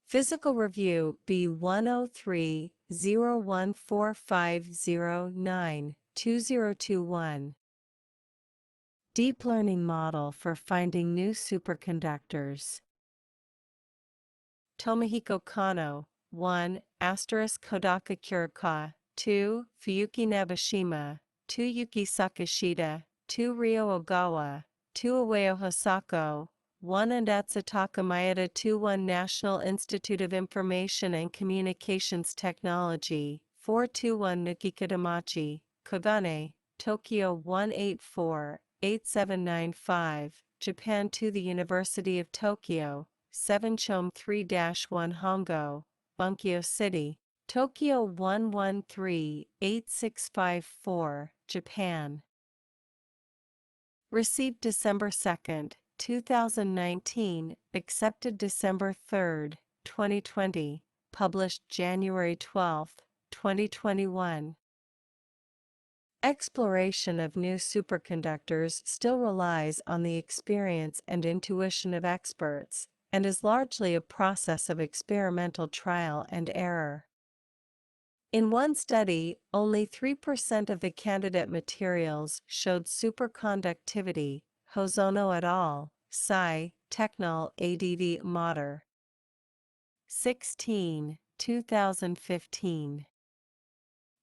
Physical Review B103-014509-2021. Deep Learning Model for Finding New Superconductors. Tomohiko Konno, 1, Kodaka Kurikawa, 2, Fuyuki Nabeshima, 2 Yuki Sakashita, 2 Ryo Ogawa, 2 Ueo Hosako, 1 and Atsutaka Maeda, 2 1 National Institute of Information and Communications Technology, 421 Nuki Kadamachi, Kogane, Tokyo 184-8795, Japan, to the University of Tokyo, 7 Chom 3-1 Hongo, Bunkyo City, Tokyo 113-8654, Japan. Received December 2, 2019, accepted December 3, 2020, published January 12, 2021. Exploration of new superconductors still relies on the experience and intuition of experts, and is largely a process of experimental trial and error. In one study, only 3% of the candidate materials showed superconductivity, Hosono et al., Sci. Technol ADV Mater. 16, 2015.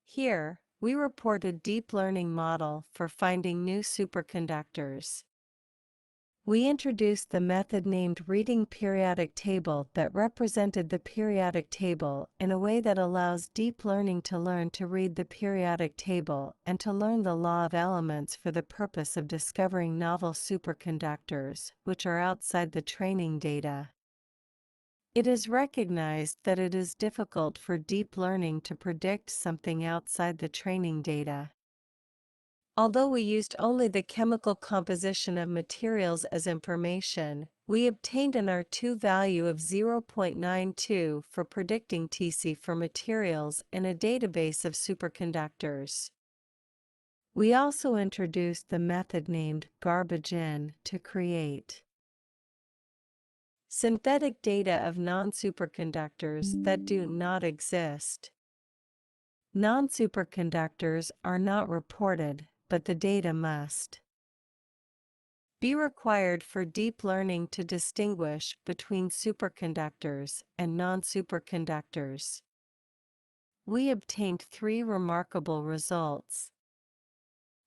Here, we report a deep learning model for finding new superconductors. We introduced the method named reading periodic table that represented the periodic table in a way that allows deep learning to learn to read the periodic table and to learn the law of elements for the purpose of discovering novel superconductors, which are outside the training data. It is recognized that it is difficult for deep learning to predict something outside the training data. Although we used only the chemical composition of materials as information, we obtained an R2 value of 0.92 for predicting Tc for materials in a database of superconductors. We also introduced the method named garbage in to create synthetic data of non-superconductors that do not exist. Non-superconductors are not reported, but the data must be required for deep learning to distinguish between superconductors and non-superconductors. We obtained 3 remarkable results.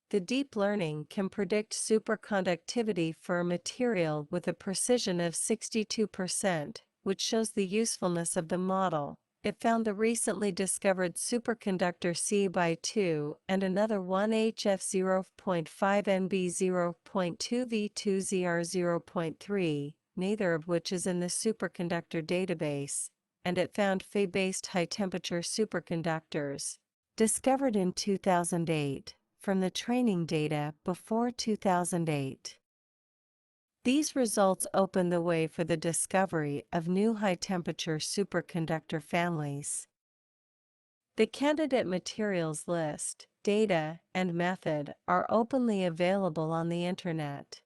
The deep learning can predict superconductivity for a material with a precision of 62%, which shows the usefulness of the model. It found the recently discovered superconductor C/2 and another 1HF 0.5 NB 0.2 V2 ZR 0.3, neither of which is in the superconductor database, and it found Fe-based high-temperature superconductors, discovered in 2008, from the training data before 2008. These results open the way for the discovery of new high-temperature superconductor families. The candidate materials list, data, and method are openly available on the Internet.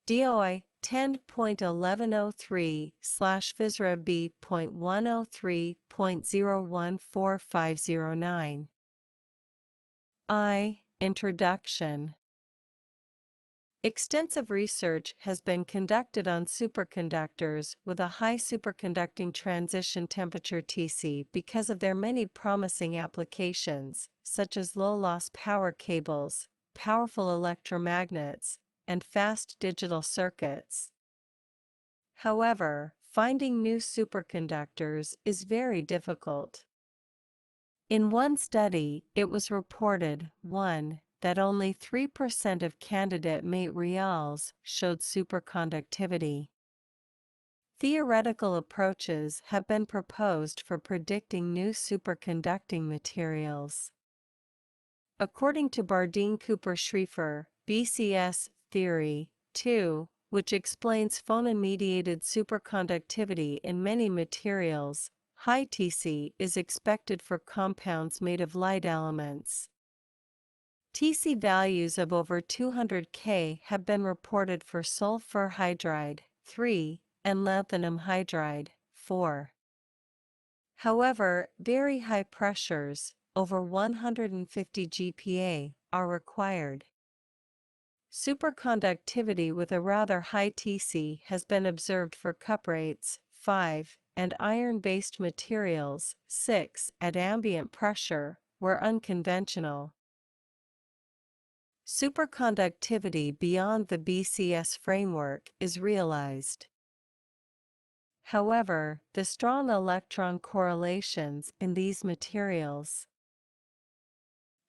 DOI 10.1103/PhysRev.103.0145509. Introduction. Extensive research has been conducted on superconductors with a high superconducting transition temperature Tc because of their many promising applications, such as low-loss power cables, powerful electromagnets, and fast digital circuits. However, finding new superconductors is very difficult. In one study, it was reported, 1, that only 3% of candidate materials showed superconductivity. Theoretical approaches have been proposed for predicting new superconducting materials. According to Bardeen-Cooper-Schrieffer, BCS theory, 2, which explains phonon-mediated superconductivity in many materials, high Tc is expected for compounds made of light elements. Tc values of over 200 K have been reported for sulfur hydride, 3, and lanthanum hydride, 4. However, very high pressures, over 150 GPa, are required. Superconductivity with a rather high Tc has been observed for cuprates, 5, and iron-based materials, 6, at ambient pressure, where unconventional. Superconductivity beyond the BCS framework is realized. However, the strong electron correlations in these materials.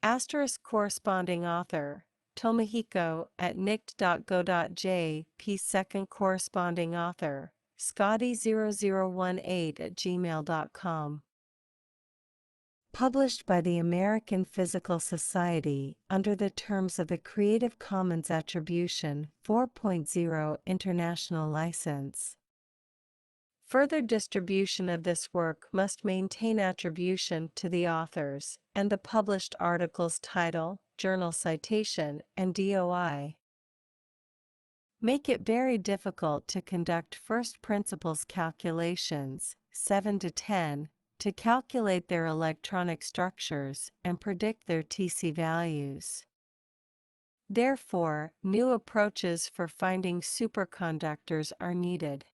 Asterisk corresponding author, Tomohiko at nict.go.jp. Second corresponding author, Scotty0018 @gmail.com. Published by the American Physical Society under the terms of the Creative Commons Attribution 4.0 International License. Further distribution of this work must maintain attribution to the authors and the published article's title, journal citation, and DOI. Make it very difficult to conduct first principles calculations, 7 to 10, to calculate their electronic structures and predict their Tc values. Therefore, new approaches for finding superconductors are needed.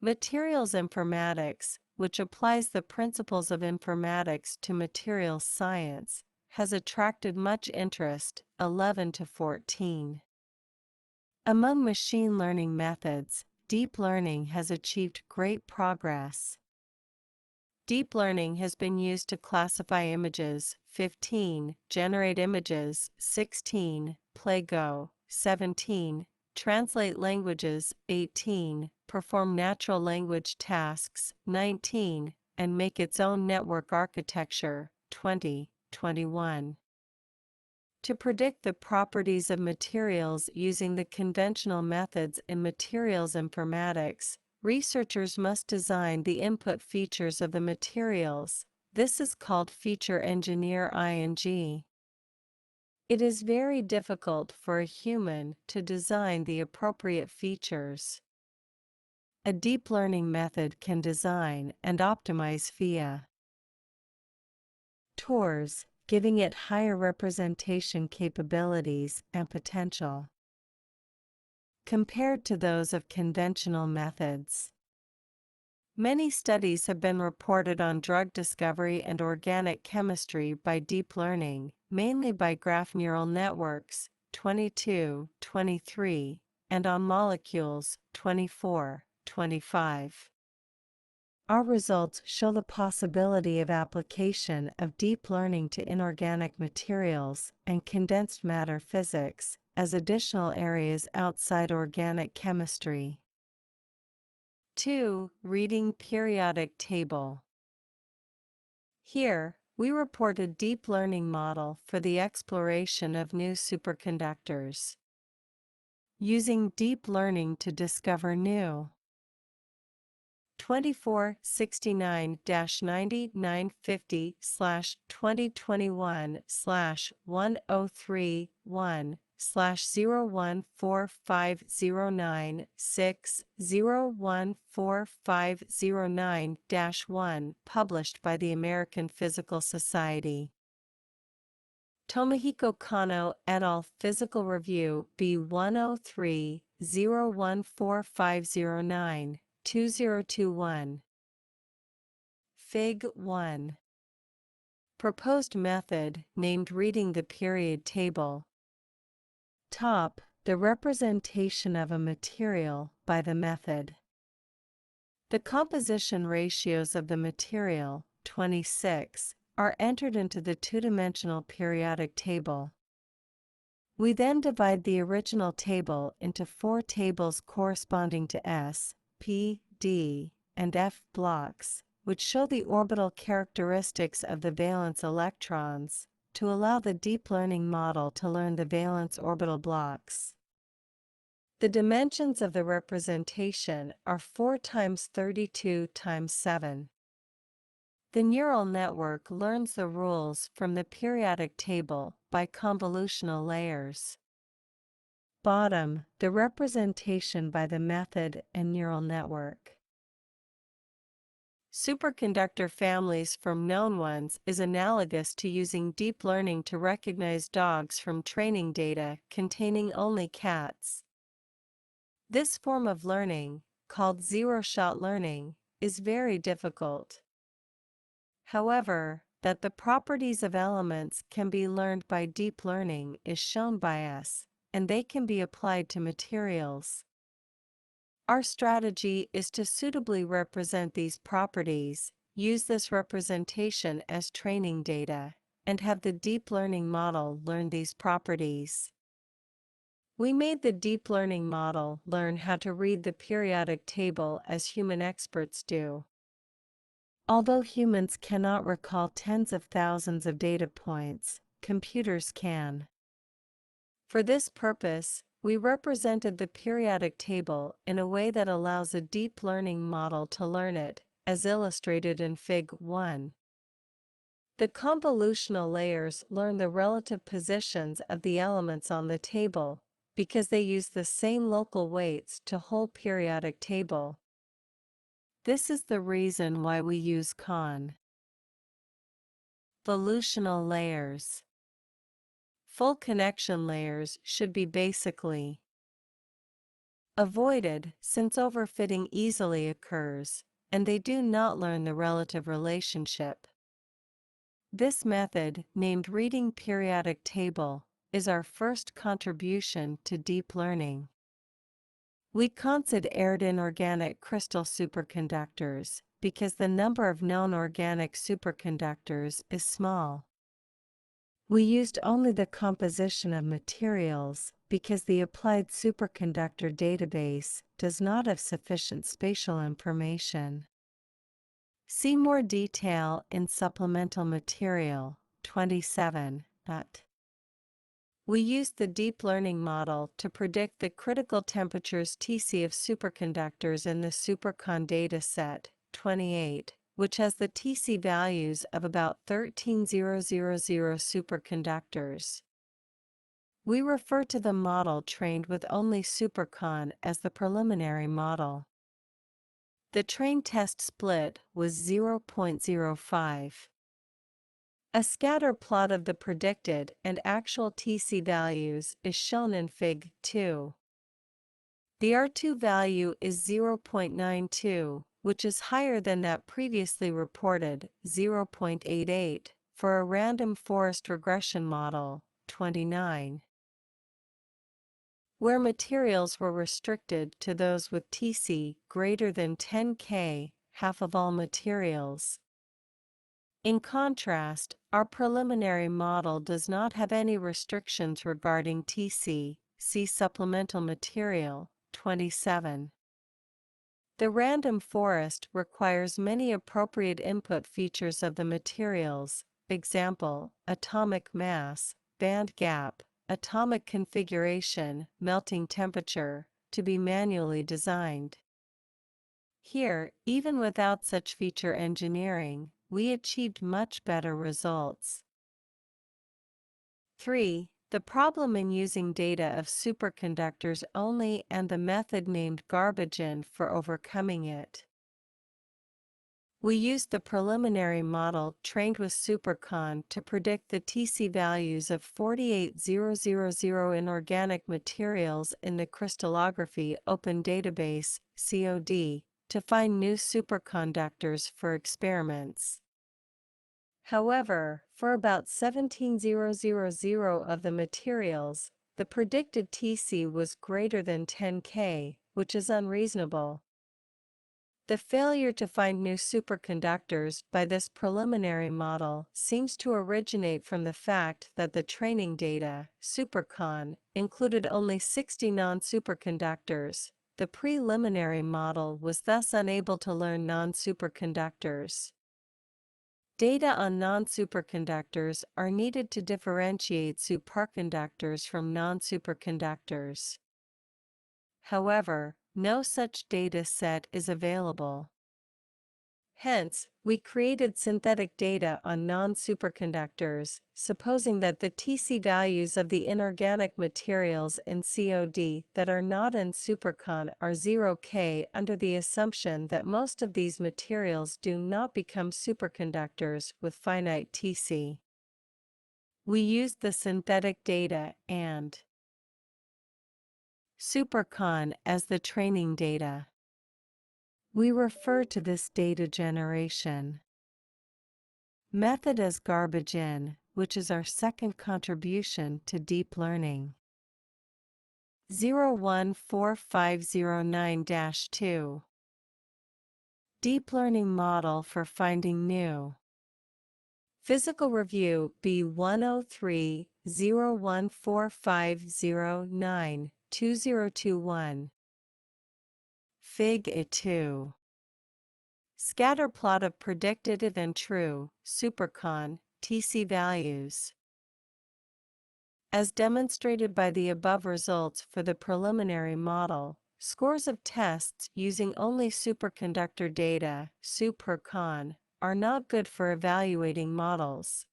Materials informatics, which applies the principles of informatics to materials science, has attracted much interest, 11 to 14. Among machine learning methods, deep learning has achieved great progress. Deep learning has been used to classify images, 15, generate images, 16, play Go, 17, translate languages, 18, perform natural language tasks, 19, and make its own network architecture, 20, 21. To predict the properties of materials using the conventional methods in materials informatics, researchers must design the input features of the materials. This is called feature engineer ing. It is very difficult for a human to design the appropriate features. A deep learning method can design and optimize via tours, giving it higher representation capabilities and potential compared to those of conventional methods. Many studies have been reported on drug discovery and organic chemistry by deep learning, mainly by graph neural networks, 22, 23, and on molecules, 24, 25. Our results show the possibility of application of deep learning to inorganic materials and condensed matter physics as additional areas outside organic chemistry. 2. Reading periodic table. Here, we report a deep learning model for the exploration of new superconductors. Using deep learning to discover new 2469-90-950/2021/0145096-0145009-1 published by the American Physical Society. Tomohiko Konno et al. Physical Review B103-014509 2021. Fig. 1. Proposed method, named reading the period table. Top, the representation of a material by the method. The composition ratios of the material, 26, are entered into the two-dimensional periodic table. We then divide the original table into 4 tables corresponding to S, P, D, and F blocks, which show the orbital characteristics of the valence electrons, to allow the deep learning model to learn the valence orbital blocks. The dimensions of the representation are 4 times 32 times 7. The neural network learns the rules from the periodic table by convolutional layers. Bottom, the representation by the method and neural network. Superconductor families from known ones is analogous to using deep learning to recognize dogs from training data containing only cats. This form of learning, called zero-shot learning, is very difficult. However, that the properties of elements can be learned by deep learning is shown by us, and they can be applied to materials. Our strategy is to suitably represent these properties, use this representation as training data, and have the deep learning model learn these properties. We made the deep learning model learn how to read the periodic table as human experts do. Although humans cannot recall tens of thousands of data points, computers can. For this purpose, we represented the periodic table in a way that allows a deep learning model to learn it, as illustrated in Fig. 1. The convolutional layers learn the relative positions of the elements on the table, because they use the same local weights to whole periodic table. This is the reason why we use convolutional layers. Full connection layers should be basically avoided since overfitting easily occurs, and they do not learn the relative relationship. This method, named reading periodic table, is our first contribution to deep learning. We considered inorganic crystal superconductors because the number of known organic superconductors is small. We used only the composition of materials because the applied superconductor database does not have sufficient spatial information. See more detail in Supplemental Material 27. We used the deep learning model to predict the critical temperatures Tc of superconductors in the SuperCon dataset 28, which has the Tc values of about 13,000 superconductors. We refer to the model trained with only SuperCon as the preliminary model. The train test split was 0.05. A scatter plot of the predicted and actual Tc values is shown in Fig. 2. The R2 value is 0.92, which is higher than that previously reported, 0.88, for a random forest regression model, 29. Where materials were restricted to those with Tc greater than 10 K, half of all materials. In contrast, our preliminary model does not have any restrictions regarding Tc, see Supplemental Material 27. The random forest requires many appropriate input features of the materials, example, atomic mass, band gap, atomic configuration, melting temperature, to be manually designed. Here, even without such feature engineering, we achieved much better results. 3. The problem in using data of superconductors only and the method named garbage in for overcoming it. We used the preliminary model trained with SuperCon to predict the Tc values of 48,000 inorganic materials in the crystallography open database, COD, to find new superconductors for experiments. However, for about 17,000 of the materials, the predicted Tc was greater than 10 K, which is unreasonable. The failure to find new superconductors by this preliminary model seems to originate from the fact that the training data, SuperCon, included only 60 non-superconductors. The preliminary model was thus unable to learn non-superconductors. Data on non-superconductors are needed to differentiate superconductors from non-superconductors. However, no such data set is available. Hence, we created synthetic data on non-superconductors, supposing that the Tc values of the inorganic materials in COD that are not in supercon are 0K under the assumption that most of these materials do not become superconductors with finite Tc. We used the synthetic data and supercon as the training data. We refer to this data generation method as garbage in, which is our second contribution to deep learning. 014509-2 Deep Learning Model for Finding New Physical Review B103 014509-2021 Fig. A2 Scatter plot of predicted and true, supercon, Tc values. As demonstrated by the above results for the preliminary model, scores of tests using only superconductor data, supercon, are not good for evaluating models.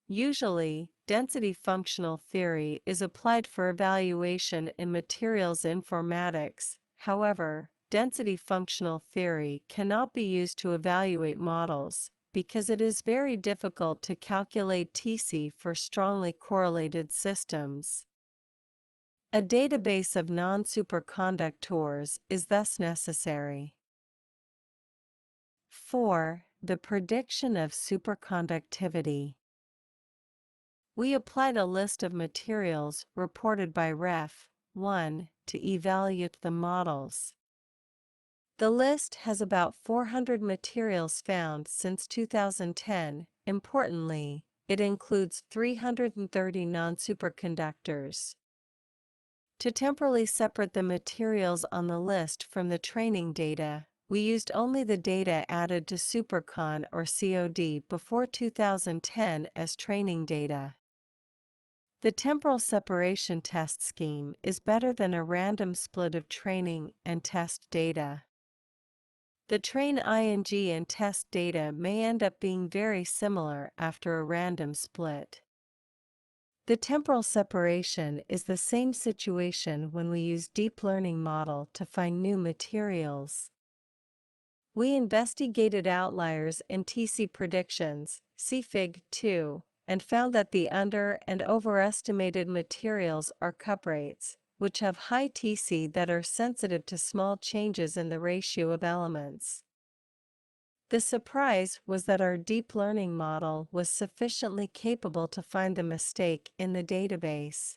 Usually, density functional theory is applied for evaluation in materials informatics. However, density functional theory cannot be used to evaluate models, because it is very difficult to calculate Tc for strongly correlated systems. A database of non-superconductors is thus necessary. 4. The prediction of superconductivity. We applied a list of materials reported by Ref. 1 to evaluate the models. The list has about 400 materials found since 2010. Importantly, it includes 330 non-superconductors. To temporally separate the materials on the list from the training data, we used only the data added to supercon or COD before 2010 as training data. The temporal separation test scheme is better than a random split of training and test data. The train ing and test data may end up being very similar after a random split. The temporal separation is the same situation when we use deep learning model to find new materials. We investigated outliers in Tc predictions, see Fig. 2, and found that the under- and overestimated materials are cuprates, which have high Tc that are sensitive to small changes in the ratio of elements. The surprise was that our deep learning model was sufficiently capable to find the mistake in the database.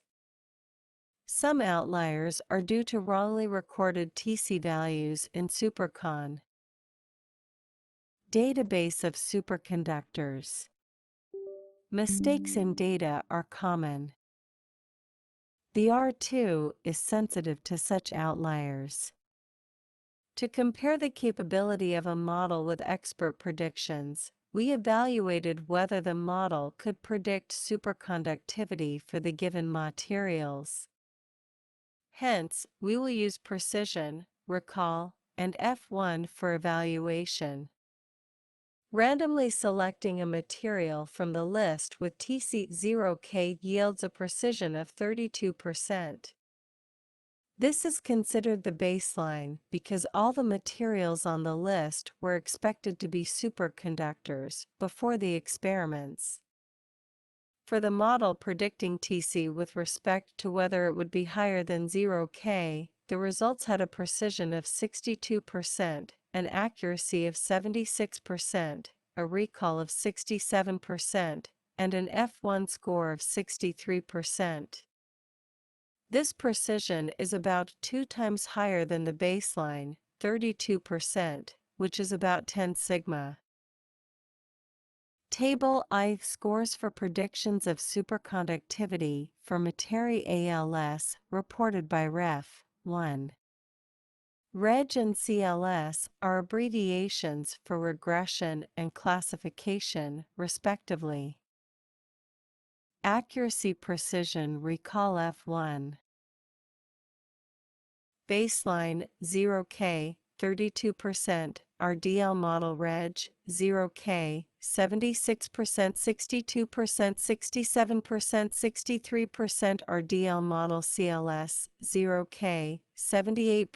Some outliers are due to wrongly recorded Tc values in supercon. Database of superconductors. Mistakes in data are common. The R2 is sensitive to such outliers. To compare the capability of a model with expert predictions, we evaluated whether the model could predict superconductivity for the given materials. Hence, we will use precision, recall, and F1 for evaluation. Randomly selecting a material from the list with Tc0K yields a precision of 32%. This is considered the baseline because all the materials on the list were expected to be superconductors before the experiments. For the model predicting Tc with respect to whether it would be higher than 0K, the results had a precision of 62%, an accuracy of 76%, a recall of 67%, and an F1 score of 63%. This precision is about 2 times higher than the baseline, 32%, which is about 10 sigma. Table I scores for predictions of superconductivity for Materi ALS reported by Ref. 1. Reg and CLS are abbreviations for regression and classification, respectively. Accuracy precision recall F1. Baseline 0K, 32%, RDL model Reg, 0K, 76%, 62%, 67%, 63% RDL model CLS, 0K, 78%,